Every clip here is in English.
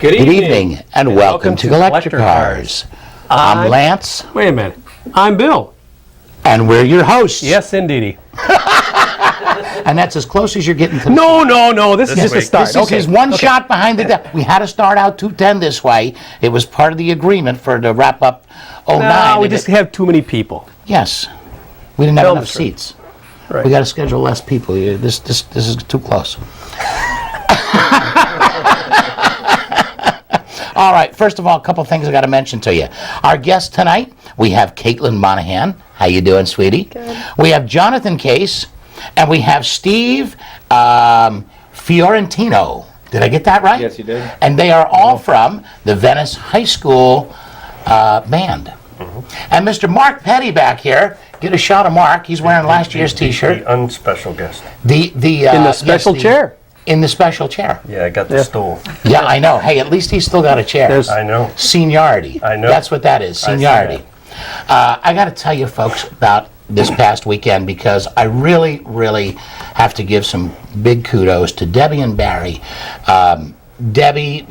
Good evening, and welcome to Collector Cars. I'm Lance. Wait a minute. I'm Bill. And we're your hosts. Yes, indeedy. And that's as close as you're getting to No. This is just a start. This is one shot behind the... We had to start out 210 this way. It was part of the agreement to wrap up 09. No, we just have too many people. Yes. We didn't have Tell enough the truth. seats. Right. We got to schedule less people. This is too close. All right, first of all, a couple things I got to mention to you. Our guest tonight, we have Caitlin Monahan. How you doing, sweetie? Good. We have Jonathan Case, and we have Steve Fiorentino. Did I get that right? Yes, you did. And they are all from the Venice High School band. And Mr. Mark Petty back here, get a shot of Mark. He's wearing last year's T-shirt. The unspecial guest. In In the special chair. In the special chair. Yeah, I got the stool. Yeah, I know. Hey, at least he's still got a chair. I know. Seniority. I know. That's what that is, I see seniority. I got to tell you, folks, about this past weekend because I really, really have to give some big kudos to Debbie and Barry. Debbie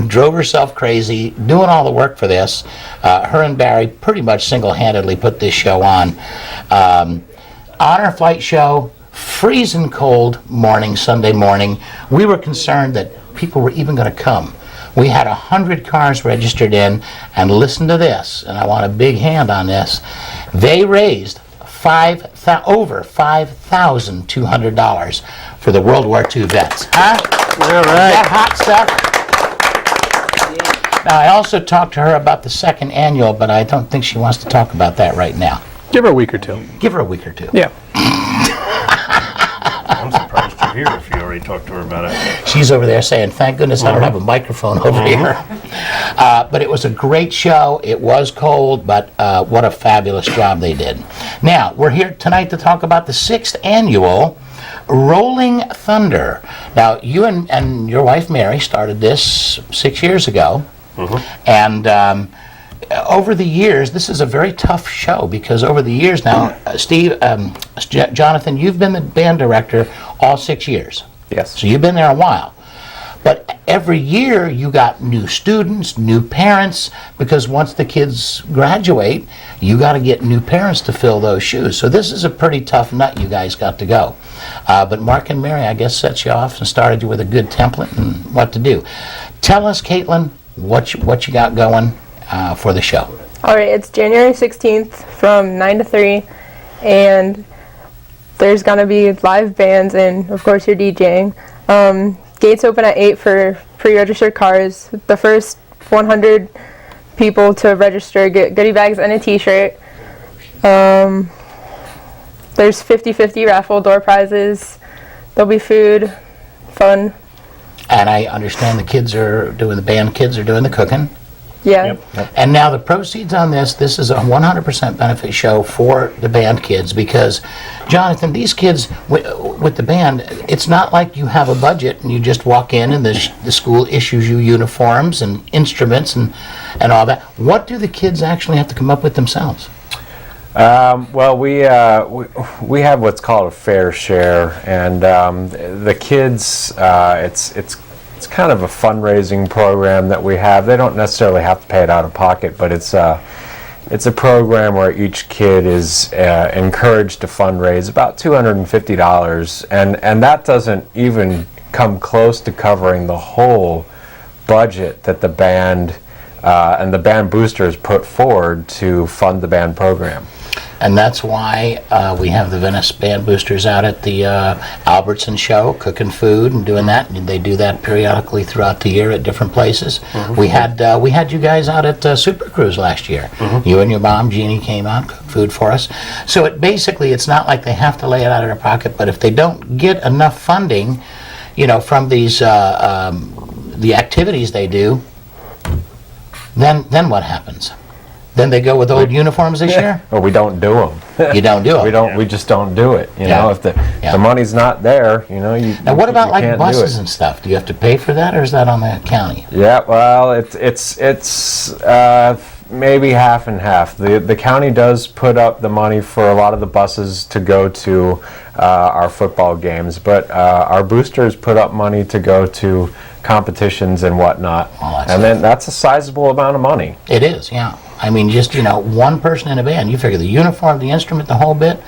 drove herself crazy doing all the work for this. Her and Barry pretty much single-handedly put this show on. Honor Flight show, freezing cold morning, Sunday morning. We were concerned that people were even going to come. We had 100 cars registered in, and listen to this, and I want a big hand on this. They raised over $5,200 for the World War II vets. Huh? All right. That hot stuff? Now, I also talked to her about the second annual, but I don't think she wants to talk about that right now. Give her a week or two. Give her a week or two. Yeah. I'm surprised you're here if you already talked to her about it. She's over there saying, thank goodness I don't have a microphone over here. But it was a great show. It was cold, but what a fabulous job they did. Now, we're here tonight to talk about the 6th annual Rolling Thunder. Now, you and your wife Mary started this 6 years ago. And over the years, this is a very tough show because over the years now, Jonathan, you've been the band director all 6 years. Yes. So you've been there a while. But every year you got new students, new parents, because once the kids graduate, you got to get new parents to fill those shoes. So this is a pretty tough nut you guys got to go. But Mark and Mary, I guess, set you off and started you with a good template and what to do. Tell us, Caitlin, what you got going for the show. All right, it's January 16th from 9 to 3, and there's going to be live bands and, of course, you're DJing. Gates open at 8 for pre-registered cars. The first 100 people to register get goodie bags and a T-shirt. There's 50-50 raffle door prizes. There'll be food, fun. And I understand the band kids are doing the cooking. Yeah. And now the proceeds on this is a 100% benefit show for the band kids because, Jonathan, these kids with the band, it's not like you have a budget and you just walk in and the school issues you uniforms and instruments and all that. What do the kids actually have to come up with themselves? Well, we have what's called a fair share, and the kids, it's kind of a fundraising program that we have. They don't necessarily have to pay it out of pocket, but it's a program where each kid is encouraged to fundraise about $250, and that doesn't even come close to covering the whole budget that the band and the band boosters put forward to fund the band program. And that's why we have the Venice Band Boosters out at the Albertson show, cooking food and doing that. And they do that periodically throughout the year at different places. We had you guys out at Super Cruise last year. You and your mom, Jeannie, came out, cooked food for us. So it's not like they have to lay it out of their pocket, but if they don't get enough funding, from these the activities they do, then what happens? Then they go with old uniforms this year? Well, we don't do them. You don't do it? We just don't do it. You Yeah. know, if the money's not there, you Now, what about like can't do buses it. and stuff? Do you have to pay for that, or is that on the county? Yeah, well, it's maybe half and half. The county does put up the money for a lot of the buses to go to our football games, but our boosters put up money to go to competitions and whatnot. And then that's a sizable amount of money. It is, yeah. I mean, just, one person in a band, you figure the uniform, the instrument, the whole bit,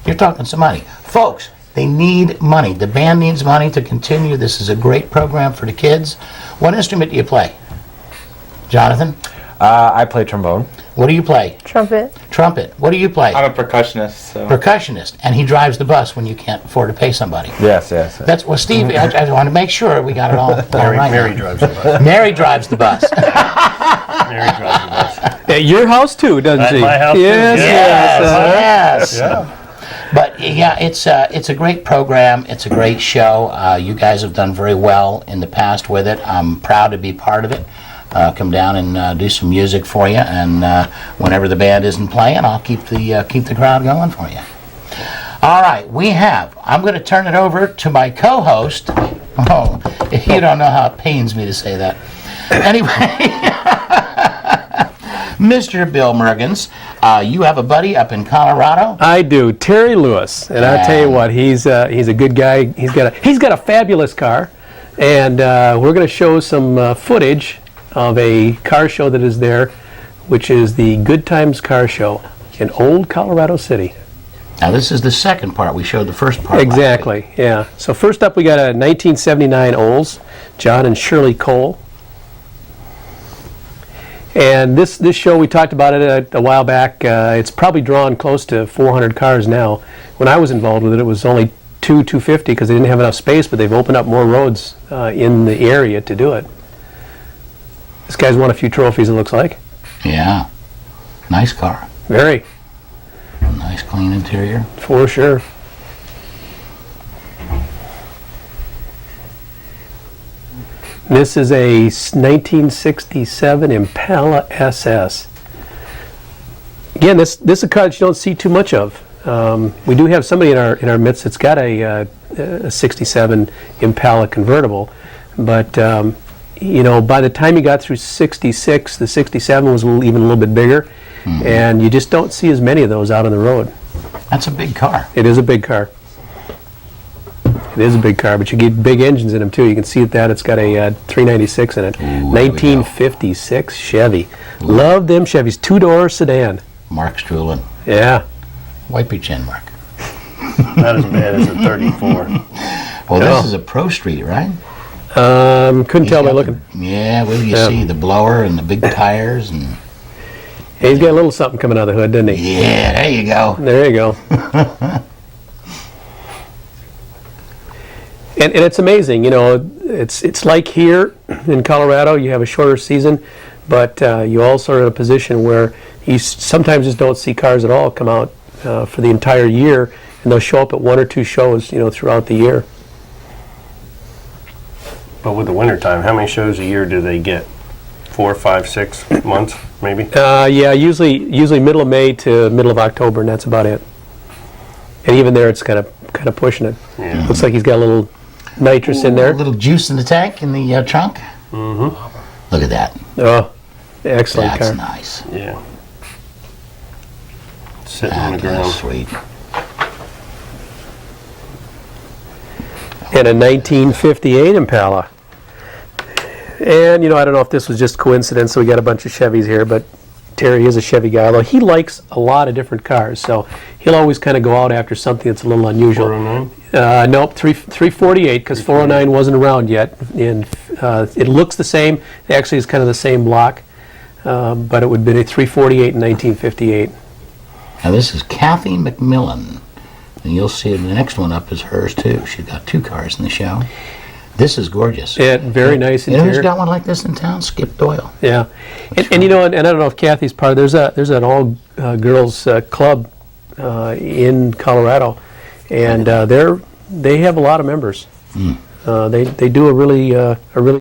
you're talking some money. Folks, they need money. The band needs money to continue. This is a great program for the kids. What instrument do you play? Jonathan? I play trombone. What do you play? Trumpet. Trumpet. What do you play? I'm a percussionist, so. Percussionist. And he drives the bus when you can't afford to pay somebody. Yes. That's well, Steve. I want to make sure we got it all right. Mary drives the bus. Mary drives the bus. Mary drives the bus. At your house too, doesn't At she? my house, too. Yes, Yes. Yeah. But yeah, it's a great program. It's a great show. You guys have done very well in the past with it. I'm proud to be part of it. Come down and do some music for you, and whenever the band isn't playing, I'll keep the crowd going for you. All right, I'm going to turn it over to my co-host. Oh, you don't know how it pains me to say that. Anyway, Mr. Bill Mergens, you have a buddy up in Colorado. I do. Terry Lewis, and I'll tell you what, he's a good guy. He's got a fabulous car, and we're going to show some footage of a car show that is there, which is the Good Times Car Show in Old Colorado City. Now this is the second part. We showed the first part. last week. Exactly, yeah. So first up we got a 1979 Olds, John and Shirley Cole. And this show, we talked about it a while back. It's probably drawn close to 400 cars now. When I was involved with it, it was only 250 because they didn't have enough space, but they've opened up more roads in the area to do it. This guy's won a few trophies, it looks like. Yeah. Nice car. Very, Nice clean interior. for sure. This is a 1967 Impala SS. Again, this is a car that you don't see too much of. We do have somebody in our midst that's got a 67 Impala convertible, but by the time you got through 66, the 67 was even a little bit bigger, and you just don't see as many of those out on the road. That's a big car. It is a big car. It is a big car, but you get big engines in them too. You can see that it's got a 396 in it. Ooh, there we go. 1956 Chevy. Love them Chevys. Two-door sedan. Mark Strulin. Yeah. Wipe your chin, Mark. Not as bad as a 34. Well, No. this is a Pro Street, right? Couldn't tell by He's got looking. Yeah, what do you Yeah. see? The blower and the big tires and... Yeah, he's got a little something coming out of the hood, doesn't he? Yeah, there you go. There you go. And it's amazing, it's like here in Colorado, you have a shorter season, but you also are in a position where you sometimes just don't see cars at all come out for the entire year, and they'll show up at one or two shows, throughout the year. But with the winter time, how many shows a year do they get? 4, 5, 6 months, maybe? Yeah, usually middle of May to middle of October, and that's about it. And even there, it's kind of pushing it. Yeah. Looks like he's got a little nitrous in A there. little juice in the tank in the trunk. Mm-hmm. Look at that. Oh, excellent That's car. nice. Yeah. Sitting on the That is ground. sweet. And a 1958 Impala. And, I don't know if this was just coincidence, so we got a bunch of Chevys here, but Terry is a Chevy guy, although he likes a lot of different cars, so he'll always kind of go out after something that's a little unusual. 409? Nope, 348, because 409 wasn't around yet, and it looks the same. It actually is kind of the same block, but it would have been a 348 in 1958. Now this is Kathy McMillan. And you'll see the next one up is hers too. She's got two cars in the show. This is gorgeous. Yeah, very nice You know who's interior. got one like this in town? Skip Doyle. Yeah, and I don't know if Kathy's part of. There's an all girls club in Colorado, and they have a lot of members. They do a really